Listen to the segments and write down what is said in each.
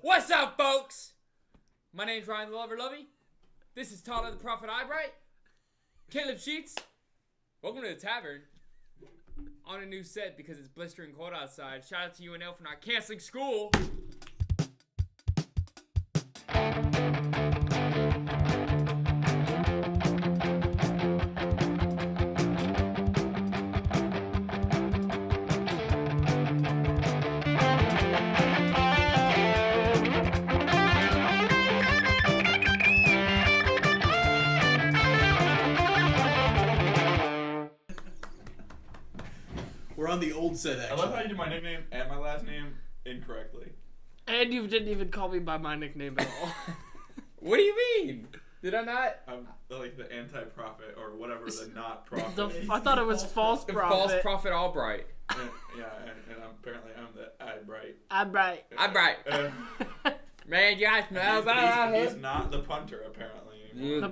What's up, folks? My name's Ryan the Lover Lovey. This is Tyler the Prophet Eyebright. Caleb Sheets. Welcome to the Tavern. On a new set because it's blistering cold outside. Shout out to UNL for not canceling school. We're on the old set, actually. I love how you do my nickname and my last name incorrectly. And you didn't even call me by my nickname at all. What do you mean? Did I not? I'm like the anti-prophet or whatever, the not prophet. I thought it was false The prophet. false prophet Albright. And apparently I'm the Eyebright. Eyebright. Eyebright. Man, you guys know about He's not the punter, apparently.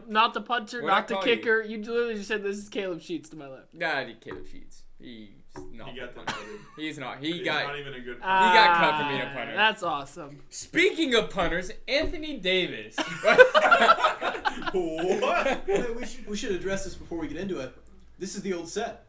Not the punter, What'd I not the call kicker. You literally just said this is Caleb Sheets to my left. Nah, Caleb Sheets. He's not. He got demoted. He's not. He's not even a good punter. He got cut for being a punter. That's awesome. Speaking of punters, Anthony Davis. What? Hey, we should address this before we get into it. This is the old set.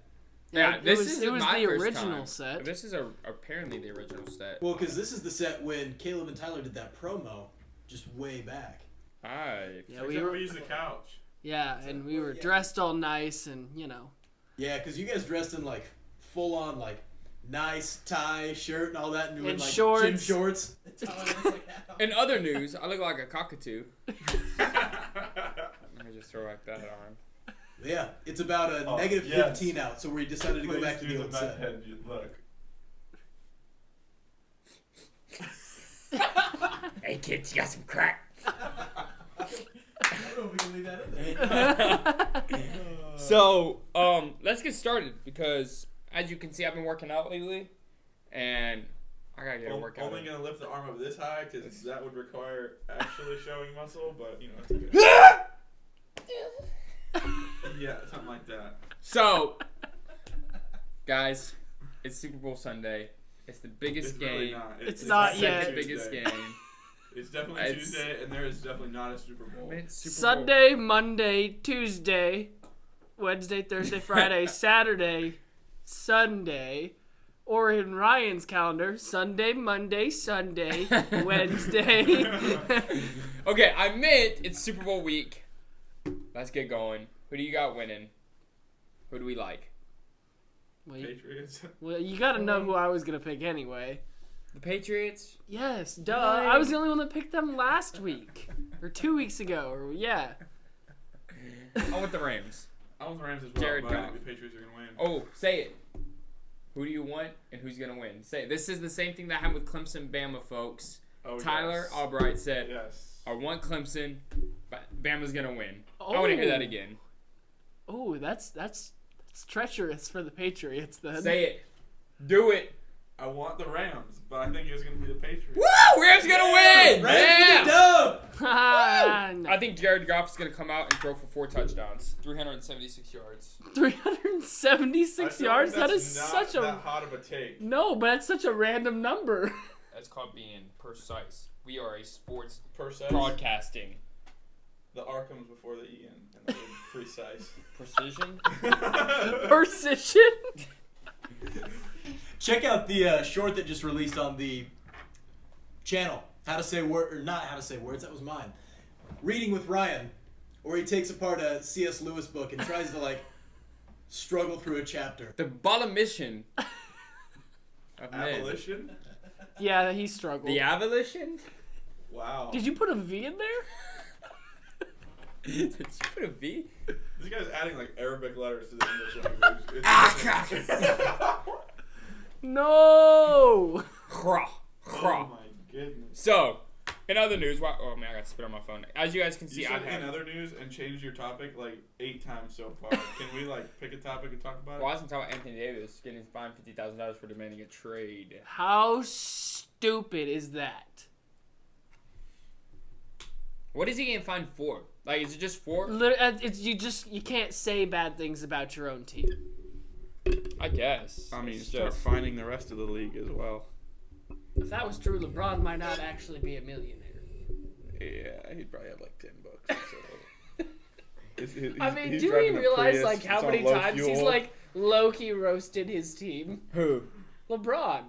Yeah, it this was is my the first original time. set. This is apparently the original set. Well, because this is the set when Caleb and Tyler did that promo just way back. Alright. Yeah, we used the couch. Yeah, and we were dressed all nice and, you know. Yeah, because you guys dressed in like full on like nice tie, shirt, and all that, and, And like shorts. gym shorts. In other news, I look like a cockatoo. Let me just throw like that on. Yeah, it's about a negative 15 out, so we decided to go back to the old set. Head look. Hey kids, you got some crack? I don't know if we can leave that in there. So, let's get started because as you can see, I've been working out lately, and I gotta get a workout. Only gonna lift the arm up this high because that would require actually showing muscle, but you know it's okay. Yeah, something like that. So, guys, it's Super Bowl Sunday. It's the biggest It's game. really not. It's the not second yet. biggest game. It's definitely Tuesday, and there is definitely not a Super Bowl. It's Super Bowl. Sunday, Monday, Tuesday, Wednesday, Thursday, Friday, Saturday, Sunday, or in Ryan's calendar, Sunday, Monday, Sunday, Wednesday. Okay, I meant it's Super Bowl week. Let's get going. Who do you got winning? Who do we like? Patriots. Well, you gotta know who I was gonna pick anyway. The Patriots? Yes, duh. Right. I was the only one that picked them last week. Or 2 weeks ago, or yeah. I want the Rams. I want the Rams as well, Jared but I Goff. think the Patriots are going to win. Oh, say it. Who do you want and who's going to win? Say it. This is the same thing that happened with Clemson Bama, folks. Oh, Tyler yes. Albright said, Yes. I want Clemson, but Bama's going to win. Oh. I want to hear that again. Oh, that's treacherous for the Patriots then. Say it. Do it. I want the Rams, but I think it's going to be the Patriots. Woo! Rams going to win! Yeah! Dub! No. I think Jared Goff is going to come out and throw for 4 touchdowns. 376 yards. 376 yards? That is such a... that hot of a take. No, but that's such a random number. That's called being precise. We are a sports Precise. broadcasting. The R comes before the E and the precise. Precision? Precision? Check out the short that just released on the channel. How to say word, or not how to say words, that was mine. Reading with Ryan, where he takes apart a C.S. Lewis book and tries to like struggle through a chapter. The bottom mission of men. Abolition? Yeah, he struggled. The abolition? Wow. Did you put a V in there? Did you put a V? This guy's adding like Arabic letters to the English language. No! Khra. Oh my goodness. So, in other news, oh man, I got to spit on my phone. As you guys can see, You I said have. in other news and changed your topic like 8 times so far. Can we like pick a topic and talk about it? Well, I was talking about Anthony Davis getting fined $50,000 for demanding a trade. How stupid is that? What is he getting fined for? Like, is it just for? It's you can't say bad things about your own team. I guess. I mean, It's instead of just- finding the rest of the league as well. If that was true, LeBron might not actually be a millionaire. Yeah, he'd probably have like $10. So. I mean, he's do we driving a realize Prius, like how it's on many low times he's fuel. like low-key roasted his team? Who? LeBron.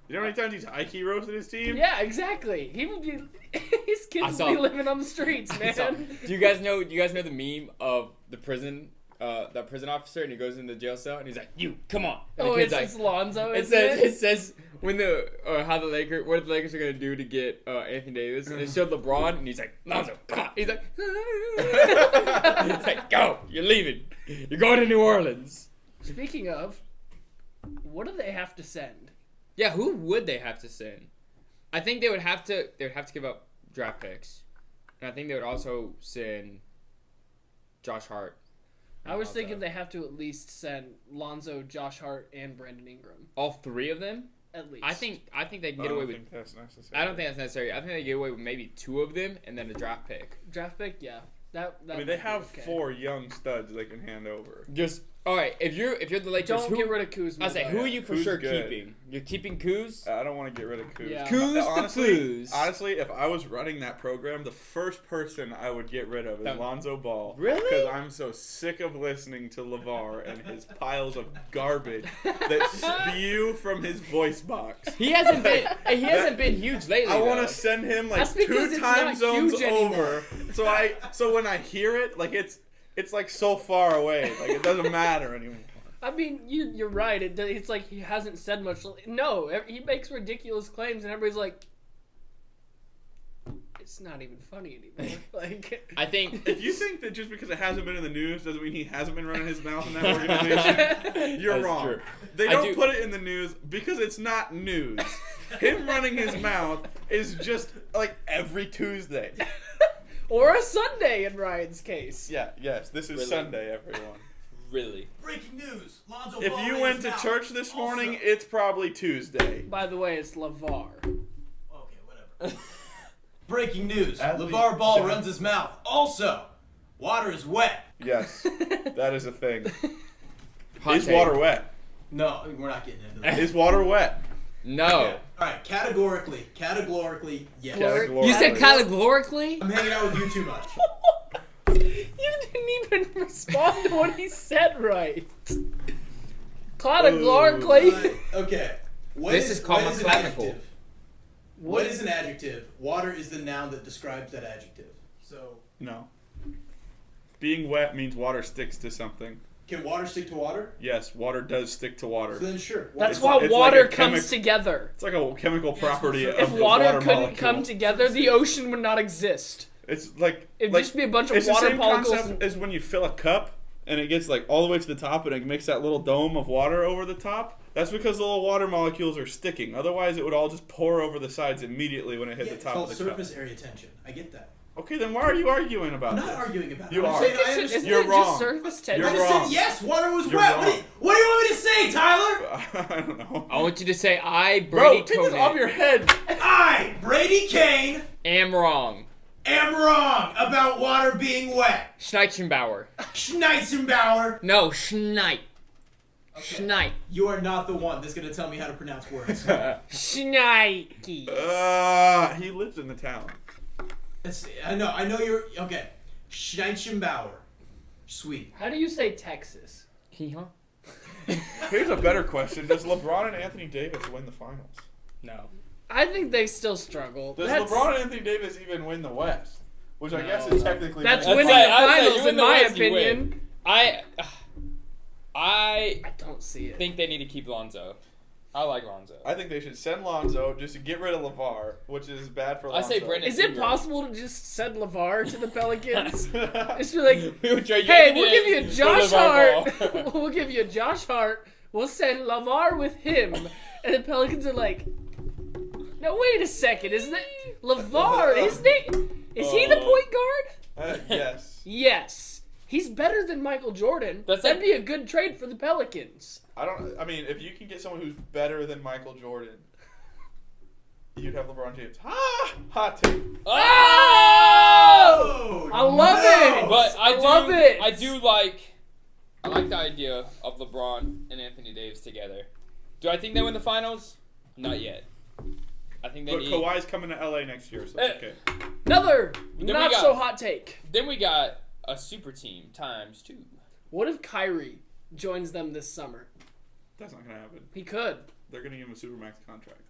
You know how many times he's high-key roasted his team? Yeah, exactly. He would be. His kids saw- would be living on the streets, man. So, do you guys know the meme of the prison, that prison officer, and he goes in the jail cell and he's like, "You come on." And the Oh, kid's it's Lonzo. It says when what the Lakers are gonna do to get Anthony Davis, and it showed LeBron, and he's like, "Lonzo, come on." He's like, "It's like, go, you're leaving, you're going to New Orleans." Speaking of, what do they have to send? Yeah, who would they have to send? I think they would have to give up draft picks, and I think they would also send Josh Hart. I was thinking they have to at least send Lonzo, Josh Hart, and Brandon Ingram. All three of them. At least. I think they can I get don't away with. think that's necessary. I don't think that's necessary. I think they get away with maybe two of them and then a draft pick. Draft pick, yeah. That I mean, might they be have okay. 4 young studs they can hand over. Just all right. If you're the Lakers, Don't get rid of Kuzma. I say, though. who are you for Who's sure good? keeping? You're keeping Kuz. I don't want to get rid of Kuz. Yeah. Kuz the honestly, Foos. honestly, if I was running that program, the first person I would get rid of is That- Lonzo Ball. Really? Because I'm so sick of listening to LeVar and his piles of garbage that spew from his voice box. He hasn't been huge lately. I want though. to send him like That's because 2 it's time not zones huge anymore. over. So when I hear it, like it's like so far away, like it doesn't matter anymore. I mean, you're right. It's like he hasn't said much. No, he makes ridiculous claims, and everybody's like, it's not even funny anymore. Like, I think If you think that just because it hasn't been in the news doesn't mean he hasn't been running his mouth in that organization, you're That's wrong. true. They I don't do- put it in the news because it's not news. Him running his mouth is just like every Tuesday. or a Sunday in Ryan's case. Yeah, yes, this is Really? Sunday, everyone. really. Breaking news. Lonzo If Ball you lays went to out. church this morning, Also- it's probably Tuesday. By the way, it's LeVar. Okay, whatever. Breaking news. Athlete LeVar Ball John- runs his mouth. Also, water is wet. Yes, that is a thing. Hot Is take. water wet? No, we're not getting into that. Is water wet? No. All right, categorically, yes. Categorically. You said categorically? I'm hanging out with you too much. You didn't even respond to what he said right. Categorically. Right, okay. This is called what is an mechanical. adjective? What is an adjective? Water is the noun that describes that adjective. So, No. Being wet means water sticks to something. can water stick to water? Yes, water does stick to water. So then, sure. That's It's why like- it's water like a comes chemic- together. It's like a chemical property If of If the water water couldn't molecule. come together, the ocean would not exist. It's like It'd like, just be a bunch of it's water the same particles. concept as when you fill a cup and it gets like all the way to the top and it makes that little dome of water over the top. That's because the little water molecules are sticking. Otherwise, it would all just pour over the sides immediately when it hit Yeah, the it's top called of the surface cup. area tension. I get that. Okay, then why are you arguing about I'm this? not arguing about it. You I'm are. saying I Isn't understand. You're it wrong. just surface tension? You're I just wrong. said yes, water was You're wet. wrong. What do you want me to say, Tyler? I don't know. I want you to say I, Bro, Brady take this Kane, off your head. I, Brady Kane, am wrong. am wrong about water being wet. Schneitzenbauer. Schneitzenbauer. No, Schneid. Okay. Schneid. You are not the one that's going to tell me how to pronounce words. Schneiki. He lives in the town. I know you're, okay. Schneitzenbauer. Sweet. How do you say Texas? Hee-haw? Here's a better question: does LeBron and Anthony Davis win the finals? No. I think they still struggle. Does That's, LeBron and Anthony Davis even win the West? Which I guess No. is technically that's I'd winning say- the I'd say finals, you win in the my West, you win. opinion. I I don't see it. think they need to keep Lonzo. I like Lonzo. I think they should send Lonzo just to get rid of LeVar, which is bad for I Lonzo. say Brandon. Is it Ingram. possible to just send LeVar to the Pelicans? Just be like, We would trade hey, Anthony we'll give you Davis Josh for LeVar Hart. Ball. We'll give you Josh Hart. We'll send LeVar with him. And the Pelicans are like, no, wait a second. Isn't it LeVar? Isn't it? Is he the point guard? Yes. Yes. He's better than Michael Jordan. That's That'd like- be a good trade for the Pelicans. I mean, if you can get someone who's better than Michael Jordan, you'd have LeBron James. Hot take. Oh! I love it. But I love it. I like the idea of LeBron and Anthony Davis together. Do I think they win the finals? Not yet. I think they But need. Kawhi's coming to LA next year, so it's okay. Another Then we not got- so hot take. Then we got a super team times 2. What if Kyrie joins them this summer? That's not gonna happen. He could. They're gonna give him a supermax contract.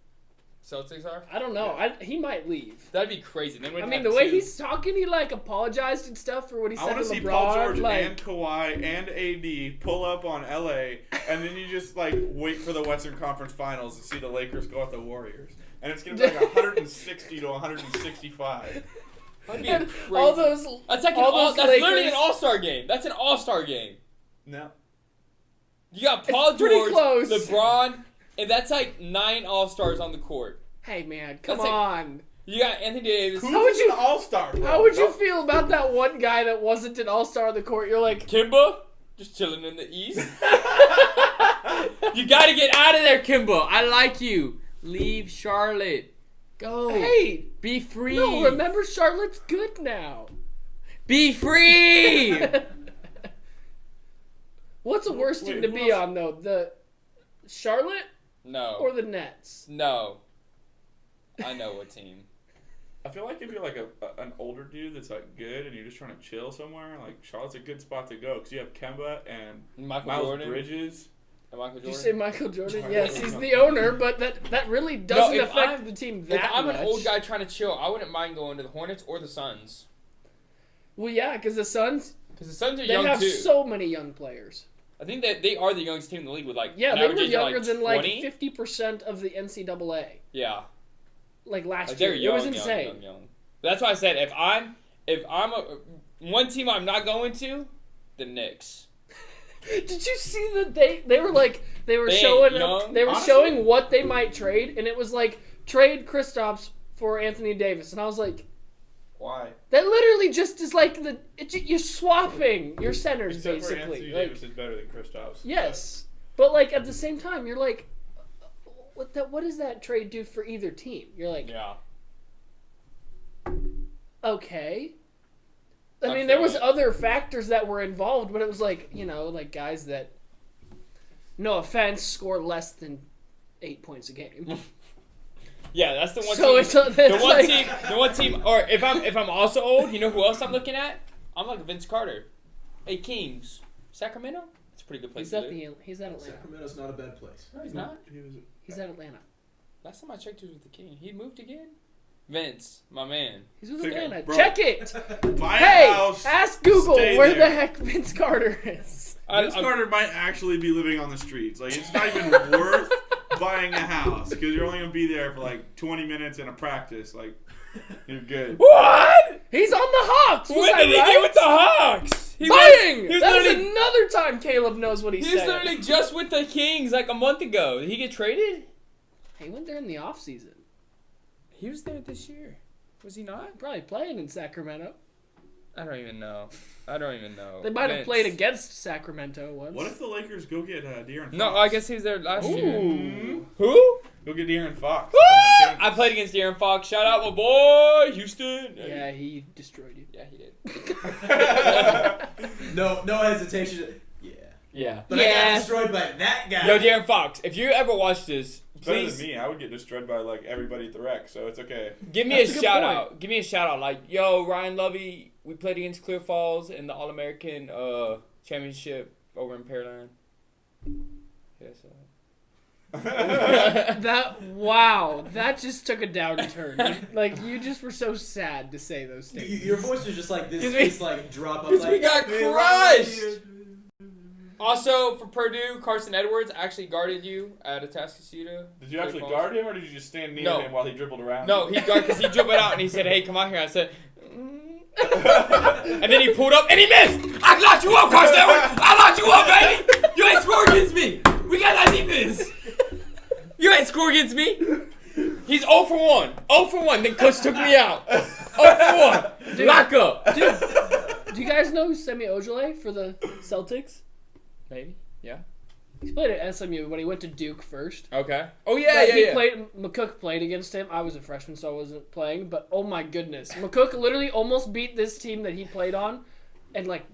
Celtics are. I don't know. He might leave. That'd be crazy. Then we'd I mean, have the way 2. he's talking, he like apologized and stuff for what he I said want to to see LeBron. Paul George like, and Kawhi and AD pull up on LA, and then you just like wait for the Western Conference Finals to see the Lakers go at the Warriors, and it's gonna be like 160 to 165. That'd be and crazy. all those. That's like all those that's literally an Lakers- all-star game. That's an all-star game. No. You got Paul pretty George, close. LeBron, and that's like 9 all-stars on the court. Hey man, come That's like- on. You got Anthony Davis, Who's How would you- an all-star? Bro? How would you Don't- feel about that one guy that wasn't an all-star on the court? You're like, Kimba, just chilling in the East. You got to get out of there, Kimba. I like you. Leave Charlotte. Go. hey, Be free. no, remember Charlotte's good now. Be free. What's the worst Wait, team to who be else? on though? The Charlotte No. or the Nets? No. I know what team. I feel like if you're like an older dude that's like good and you're just trying to chill somewhere, like Charlotte's a good spot to go because you have Kemba and Michael Miles Jordan. Bridges. And Michael Did you Jordan. say Michael Jordan? Michael Yes, Jordan. he's the owner, but that really doesn't if affect I'm- the team If that I'm much. an old guy trying to chill, I wouldn't mind going to the Hornets or the Suns. Well, yeah, because the Suns, Because the Suns are they young have too. so many young players. I think that they are the youngest team in the league with like Yeah, an they were average age of, younger like than like 20. 50% of the NCAA. Yeah. Like last Like year, they're it young, was young, insane. young, young. That's why I said if I'm one team I'm not going to, the Knicks. Did you see that they were like they were They showing ain't up, young. they were Honestly- showing what they might trade, and it was like trade Kristaps for Anthony Davis, and I was like, Why? that literally just is like you're swapping your centers Except for basically. Anthony Like, Davis is better than Kristaps. yes, but like at the same time, you're like, what does that trade do for either team? You're like, Yeah. okay. I I mean, there feel was it. other factors that were involved, but it was like, like guys that, no offense, score less than 8 points a game. Yeah, that's the one So team. it's The one team. Or if I'm also old, you know who else I'm looking at? I'm like Vince Carter. Hey, Kings, Sacramento. It's a pretty good place He's to at live. he's at Atlanta. Sacramento's not a bad place. No, he's not. He's at Atlanta. Last time I checked, he was with the King. He moved again. Vince, my man. He's with Figure- Atlanta. bro. Check it. Buy Hey, a house. ask Google stay where there. the heck Vince Carter is. Vince Carter might actually be living on the streets. Like, it's not even worth buying a house because you're only gonna be there for like 20 minutes in a practice. Like, you're good. What? He's on the Hawks. Was When I did he right? get with the Hawks? He Bang! was That was literally- another time Caleb knows what he's He was saying. literally just with the Kings like a month ago. Did he get traded? He went there in the offseason. He was there this year. Was he not? Probably playing in Sacramento. I don't even know. They might have Vince. played against Sacramento once. What if the Lakers go get De'Aaron Fox? No, I guess he was there last year. Ooh. Who? Go get De'Aaron Fox. I played against De'Aaron Fox. Shout out my boy, Houston. Yeah, he destroyed you. Yeah, he did. No hesitation. Yeah. Yeah. But I Yeah. got destroyed by that guy. Yo, De'Aaron Fox, if you ever watch this, Better please than me. I would get destroyed by like everybody at the rec, so it's okay. give me That's a a good shout point. out. Give me a shout out. Like, yo, Ryan Lovey, we played against Clear Falls in the All American championship over in Pearland. Yes. That just took a downturn. Like you just were so sad to say those things. Your voice was just like this. Excuse me? Just like drop up. Because Like, we got "Hey, crushed." Ryan." Also, for Purdue, Carson Edwards actually guarded you at Atascocita. Did you actually Falls. guard him, or did you just stand near No. him while he dribbled around? No, he guarded because he dribbled out and he said, "Hey, come out here." I said, and then he pulled up and he missed. I locked you up, Carson Edwards. I locked you up, baby. You ain't scored against me. We got that defense. You ain't scored against me. He's 0 for 1. 0 for 1. Then coach took me out. 0 for 1. Dude. Lock up. Dude, do you guys know Semi Ojeleye for the Celtics? Maybe. Yeah. He played at SMU, but he went to Duke first. Okay. Oh yeah, But yeah, he yeah. McCook played against him. I was a freshman, so I wasn't playing. But oh my goodness, McCook literally almost beat this team that he played on, and like,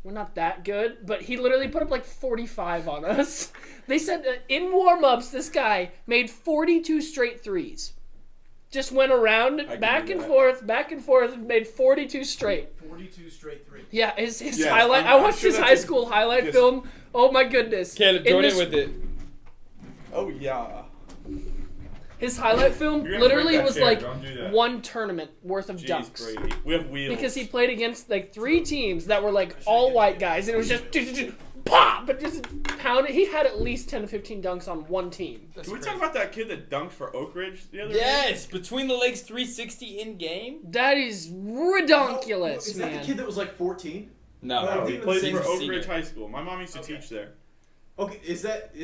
we're not that good. But he literally put up like 45 on us. They said that in warm-ups, this guy made 42 straight threes. Just went around back and forth, and made 42 straight. 42 straight threes. Yeah, his Yes, highlight. I'm I watched sure his that's high a- school highlight yes. film. Oh my goodness. Caleb, In join this- in with it. Oh yeah. His highlight film You're gonna literally break that was chair, like don't do that. one tournament worth of Jeez, dunks. Brady. We have wheels. Because he played against like 3 teams that were like all white guys, and it was just pop, but just pound it. He had at least 10 to 15 dunks on one team. Can we talk about that kid that dunked for Oak Ridge the other day? Yes, between the legs 360 in game. That is redonkulous, Is that man. the kid that was like 14? No, Oh, No, he Even plays senior. for Oak Senior. Ridge High School. My mom used to Okay. teach there. Okay, is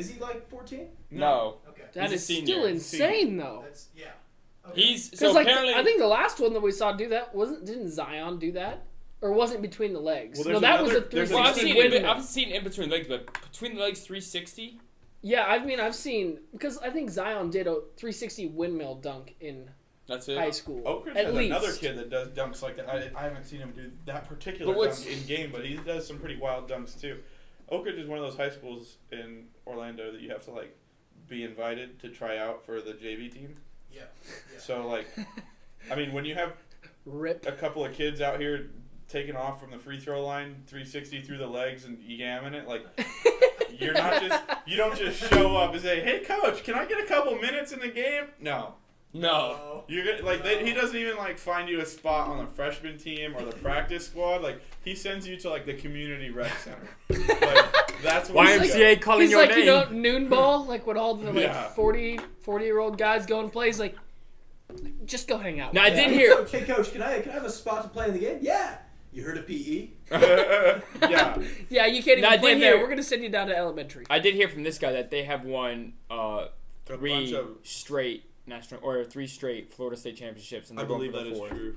he like 14? no. Okay. That He's is a senior. still He's a insane, though. That's yeah. Okay. He's Because so like apparently. I think the last one that we saw do that didn't Zion do that, or wasn't between the legs? Well, no, there's that was a another- there's well, I've 360 seen windmill. I've seen in between legs, but between the legs 360. Yeah, I mean I've seen because I think Zion did a 360 windmill dunk in That's it. high school. Oak Ridge at has least. another kid that does dunks like that. I haven't seen him do that particular But what's- dunk in game, but he does some pretty wild dunks too. Oak Ridge is one of those high schools in Orlando that you have to like be invited to try out for the JV team. Yeah. So like, I mean, when you have Rip. a couple of kids out here taking off from the free throw line, 360 through the legs and yamming it, like you don't just show up and say, "Hey coach, can I get a couple minutes in the game?" No. No. You're gonna, like he doesn't even like find you a spot on the freshman team or the practice squad. Like he sends you to like the community rec center. Like that's what YMCA calling He's your like, name. you know, noon ball, like when all the like Yeah. 40-year-old guys go and play. He's like, just go hang out. Now I with did them. hear. Hey coach, can I have a spot to play in the game? Yeah. You heard of PE? yeah. Yeah, you can't Now, I even play did there. hear- We're gonna send you down to elementary. I did hear from this guy that they have won A bunch 3 of- straight national or 3 straight Florida State championships, and I they're going believe for that the is 4th. true.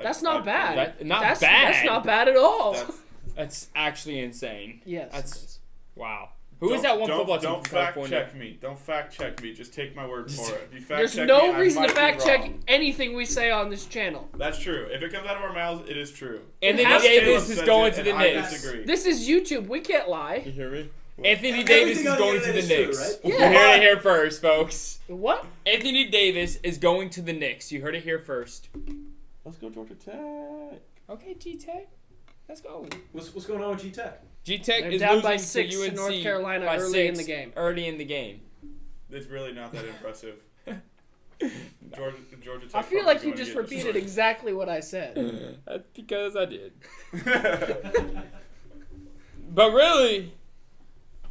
That's not bad. That's That's not bad at all. That's- That's actually insane. yes. That's wow. Who is that one don't, football team Don't from fact California? check me. Don't fact check me. Just take my word for it. If you fact There's check no me, I reason to might be fact check wrong. anything we say on this channel. That's true. If it comes out of our mouths, it is true. Anthony has to. Davis Caleb is says going it, to the and I Knicks. disagree. This is YouTube. We can't lie. You hear me? Anthony Everything Davis is on the going to internet the is true, Knicks. right? You Yeah. heard it here first, folks. What? Anthony Davis is going to the Knicks. You heard it here first. Let's go Georgia Tech. Okay, G-Tech. Let's go. What's going on with G Tech? G-Tech They're is down losing by 6 to to UNC North Carolina by early in 6 the game. Early in the game. It's really not that impressive. Georgia Tech. I feel like you just repeated exactly what I said. That's because I did. But really,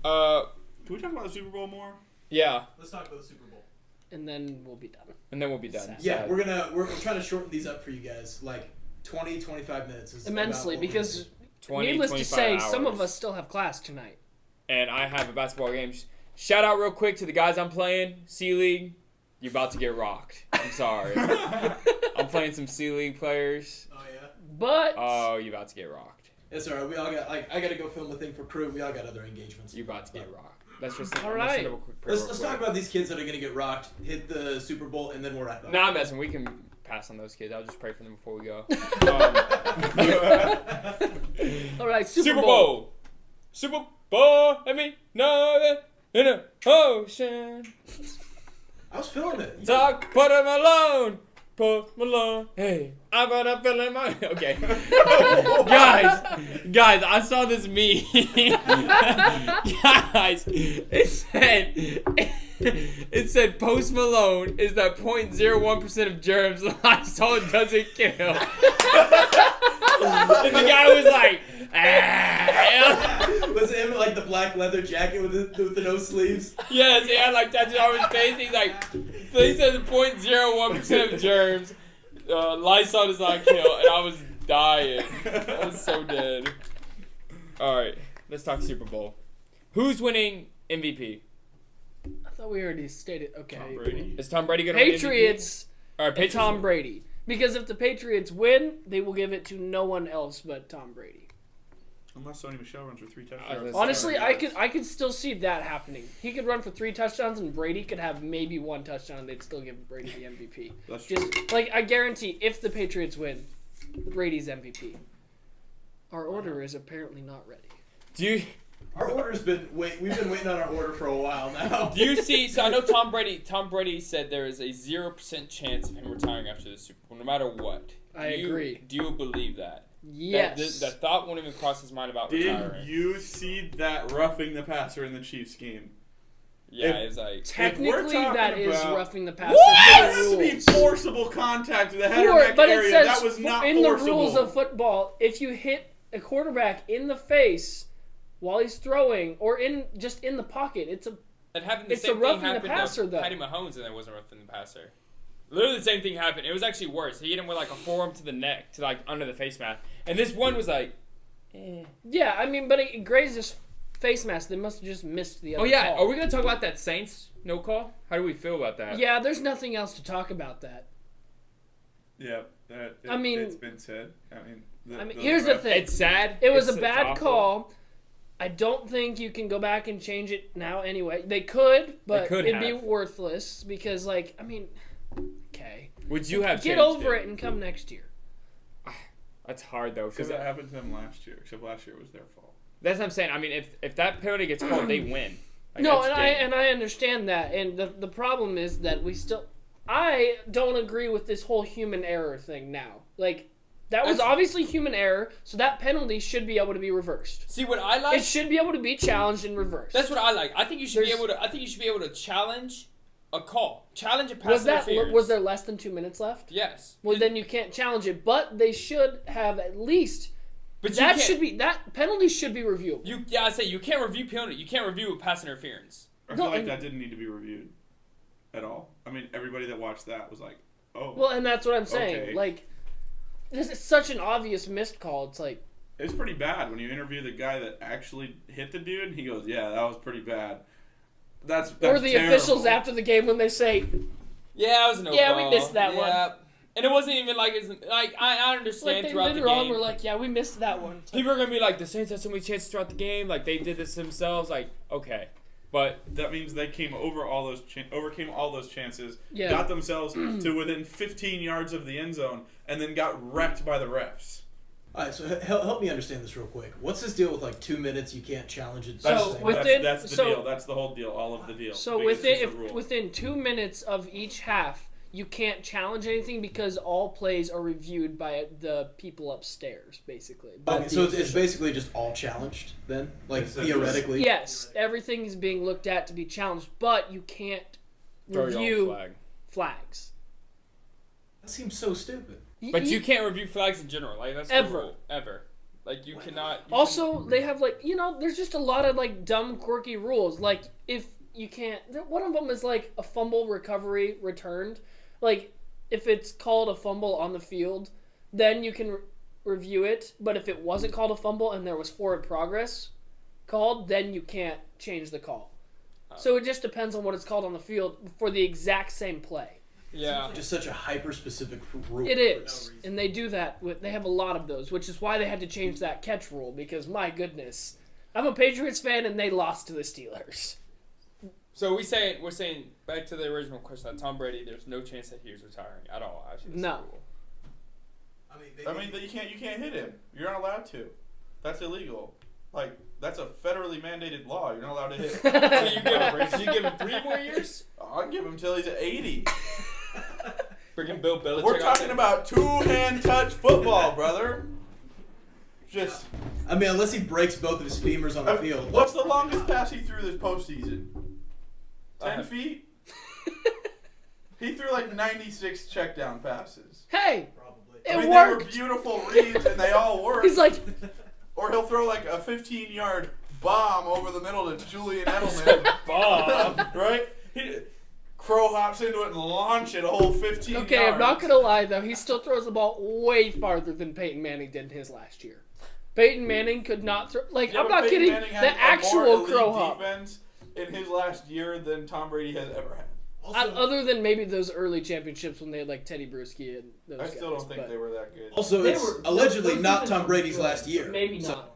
Can we talk about the Super Bowl more? yeah. Let's talk about the Super Bowl. And then we'll be done. And then we'll be done. Sad. Yeah, Sad. we're trying to shorten these up for you guys. Like 20, 25 minutes is Immensely, about what we're because gonna do. 20, needless to 25 say, some of hours. us still have class tonight. And I have a basketball game. Shout out real quick to the guys I'm playing. C-League. You're about to get rocked. I'm sorry. I'm playing some C-League players. Oh yeah. But Oh, you're about to get rocked. It's alright. We all got. I got to go film a thing for crew. We all got other engagements. You're about to get rocked. Let's just All I'm gonna right. set up a quick prayer Let's real talk quick. about these kids that are gonna get rocked. Hit the Super Bowl and then we'll wrap up. Nah, I'm messing. We can pass on those kids. I'll just pray for them before we go. all right, Super Bowl. Super Bowl. Let me know that in the ocean. I was feeling it. Talk, put him alone. Put him alone. Hey, I'm gonna fill in my. Okay. guys, I saw this meme. Guys, it said Post Malone is that 0.01% of germs Lysol doesn't kill. And the guy was like, ah. Was it him in, like the black leather jacket with the no sleeves? Yes, he had like tattoos on his face. He's like, so he says 0.01% of germs Lysol does not kill. And I was dying. I was so dead. Alright, let's talk Super Bowl. Who's winning MVP? I thought we already stated. Okay. Tom Brady. Is Tom Brady going to win MVP? Patriots Alright, and Patriots. Tom Brady. Because if the Patriots win, they will give it to no one else but Tom Brady. Unless Sony Michel runs for 3 That's- touchdowns. Honestly, I could still see that happening. He could run for 3 touchdowns, and Brady could have maybe 1 touchdown, and they'd still give Brady the MVP. That's true. Just like I guarantee, if the Patriots win, Brady's MVP. Our order is apparently not ready. Do Our order's been we've been waiting on our order for a while now. Do you see? So I know Tom Brady said there is a 0% chance of him retiring after the Super Bowl, no matter what. I agree. Do you believe that? Yes. That thought won't even cross his mind about Did retiring. you see that roughing the passer in the Chiefs game? Yeah, it's like Technically, talking that is about- roughing the passer. It for the has to be rules. forcible contact to the head or For- neck but it area. says That was not in forcible. the rules of football, if you hit a quarterback in the face while he's throwing or in the pocket, it's a it happened. The it's a same thing roughing the happened passer, to though. Patty Mahomes, and it wasn't roughing the passer. Literally the same thing happened. It was actually worse. He hit him with like a forearm to the neck, to like under the face mask, and this one was like. yeah. I mean, but it grazed his face mask. They must have just missed the other. Oh yeah, call. are we gonna talk about that Saints no call? How do we feel about that? Yeah, there's nothing else to talk about that. Yeah, mean- it's been said. Here's the thing. It's sad. It was It's a bad awful. call. I don't think you can go back and change it now anyway. They could, but could it'd be have. worthless because, like, I mean, okay. Would you have Get changed over it it? and come next year. That's hard though, Because because that happened to them last year. Except last year was their fault. that's what I'm saying. I mean, if that penalty gets called, they win. Like, No, that's and game. I understand that, and the problem is that I don't agree with this whole human error thing now. Like, that was That's- obviously human error, so that penalty should be able to be reversed. See what I like. It should be able to be challenged and reversed. That's what I like. I think you should be There's- able to. I think you should be able to challenge a call, challenge a pass interference. Was there less than 2 minutes left? Yes. Well, then you can't challenge it, but they should have at least but you that can't- should be that penalty should be reviewable. I say you can't review penalty. You can't review a pass interference. I No, feel like and- that didn't need to be reviewed at all. I mean, everybody that watched that was like, "Oh." Well, and that's what I'm saying. Okay. Like, this is such an obvious missed call. It's like, It's pretty bad when you interview the guy that actually hit the dude. He goes, "Yeah, that was pretty bad." That's or the terrible. officials after the game when they say, Yeah, it was no Yeah, call. we missed that one. Yeah. And it wasn't even like it's like I like understand they throughout the later on game. were like, yeah, we missed that one. It's like, People are gonna be like, the Saints had so many chances throughout the game. Like they did this themselves. Like okay, but That means they came over overcame all those chances, Yeah. got themselves to within 15 yards of the end zone, and then got wrecked by the refs. All right, so help me understand this real quick. What's this deal with like 2 minutes? You can't challenge it. So, Thing? within- that's the so- deal. That's the whole deal. All of the deal. So Because it's a within rule. within 2 minutes of each half, you can't challenge anything because all plays are reviewed by the people upstairs, basically. by Okay, the so it's officials. basically just all challenged then, like Essentially. theoretically. Yes, everything is being looked at to be challenged, but you can't throw your own review flag. flags. That seems so stupid. But you can't review flags in general. Like that's the Ever. rule. Ever. Like you cannot. You Also, they have like there's just a lot of like dumb, quirky rules. Like if you can't, one of them is like a fumble recovery returned. Like if it's called a fumble on the field, then you can review it. But if it wasn't called a fumble and there was forward progress called, then you can't change the call. So it just depends on what it's called on the field for the exact same play. Yeah. Just such a hyper-specific rule. It is, and they do that. They have a lot of those, which is why they had to change that catch rule. Because my goodness, I'm a Patriots fan, and they lost to the Steelers. So we're saying back to the original question that Tom Brady, there's no chance that he was retiring at all. Actually, that's No. the rule. I mean, you can't hit him. You're not allowed to. That's illegal. Like that's a federally mandated law. You're not allowed to hit. So you give him 3 more years? I'll give him till he's at 80. Freaking Bill Belichick. We're talking about two-hand touch football, brother. Just I mean, unless he breaks both of his femurs on the field. what's the longest pass he threw this postseason? 10 Uh, feet. He threw like 96 check down passes. Hey, Probably. it I mean, worked. they were beautiful reads and they all worked. He's like, Or he'll throw like a 15-yard bomb over the middle to Julian Edelman. Bob. Right? He crow hops into it and launch it a whole 15 okay, yards. I'm not gonna lie though. He still throws the ball way farther than Peyton Manning did in his last year. Peyton Manning could not throw. Like Yeah, I'm but not Peyton kidding. Manning had The a more actual elite crow hop. defense in his last year than Tom Brady has ever had. Also, Other than maybe those early championships when they had like Teddy Bruschi and those I guys. still don't think but they were that good. also they it's were- allegedly those not defenses Tom were Brady's good, last year. but maybe So- not.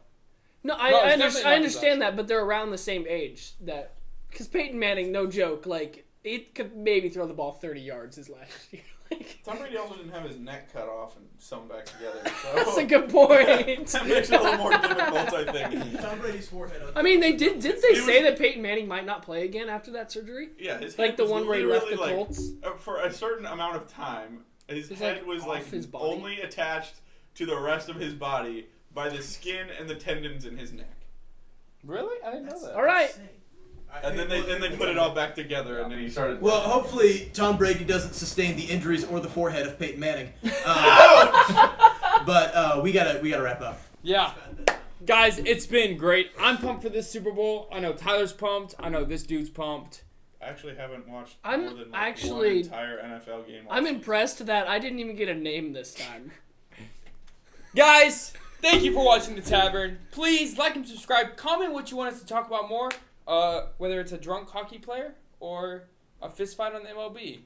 No, No, it's definitely not I his understand last that, but they're around the same age. Because Peyton Manning, no joke, like he could maybe throw the ball 30 yards his last year. Tom Brady also didn't have his neck cut off and sewn back together. So That's a good point. that makes it a little more difficult, I think. Tom Brady's forehead. I mean, they did they It say was- that Peyton Manning might not play again after that surgery? Yeah, his Like head the was one where he left the literally, Colts? For a certain amount of time, his He's, head like, was off like his body. only attached to the rest of his body by the skin and the tendons in his neck. Really? I didn't know that. All right. And then they put it all back together, and then he started. Well, hopefully Tom Brady doesn't sustain the injuries or the forehead of Peyton Manning. But we gotta wrap up. Yeah. Guys, it's been great. I'm pumped for this Super Bowl. I know Tyler's pumped. I know this dude's pumped. I actually haven't watched I'm more than actually- one entire NFL game. I'm impressed that I didn't even get a name this time. Guys, thank you for watching The Tavern. Please like and subscribe. Comment what you want us to talk about more. Whether it's a drunk hockey player or a fist fight on the MLB.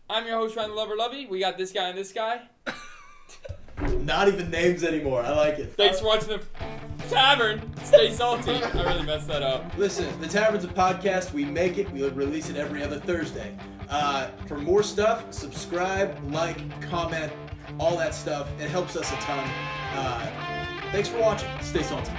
I'm your host, Ryan the Lover Lovey. We got this guy and this guy. Not even names anymore. I like it. Thanks for watching The Tavern. Stay salty. I really messed that up. Listen, The Tavern's a podcast. We make it. We release it every other Thursday. For more stuff, subscribe, like, comment, all that stuff. It helps us a ton. Thanks for watching. Stay salty.